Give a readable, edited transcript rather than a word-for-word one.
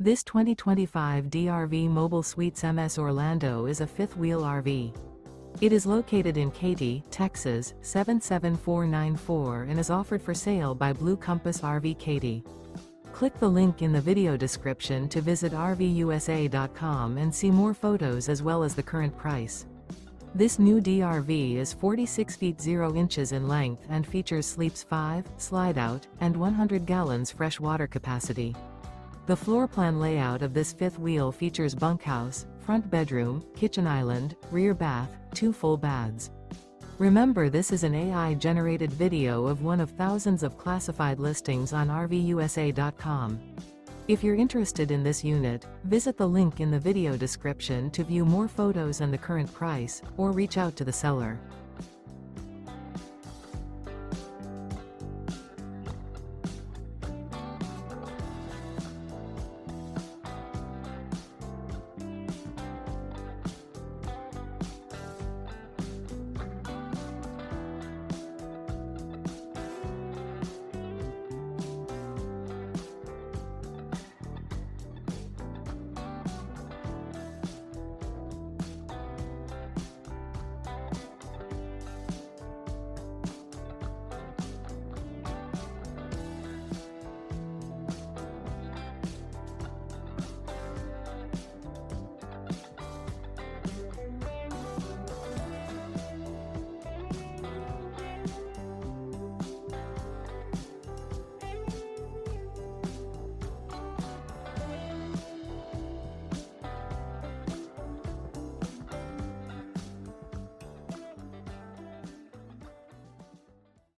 This 2025 DRV Mobile Suites MS Orlando is a fifth-wheel RV. It is located in Katy, Texas, 77494 and is offered for sale by Blue Compass RV Katy. Click the link in the video description to visit RVUSA.com and see more photos as well as the current price. This new DRV is 46 feet 0 inches in length and features sleeps 5, slide-out, and 100 gallons fresh water capacity. The floor plan layout of this fifth wheel features bunkhouse, front bedroom, kitchen island, rear bath, 2 full baths. Remember, this is an AI-generated video of one of thousands of classified listings on RVUSA.com. If you're interested in this unit, visit the link in the video description to view more photos and the current price, or reach out to the seller.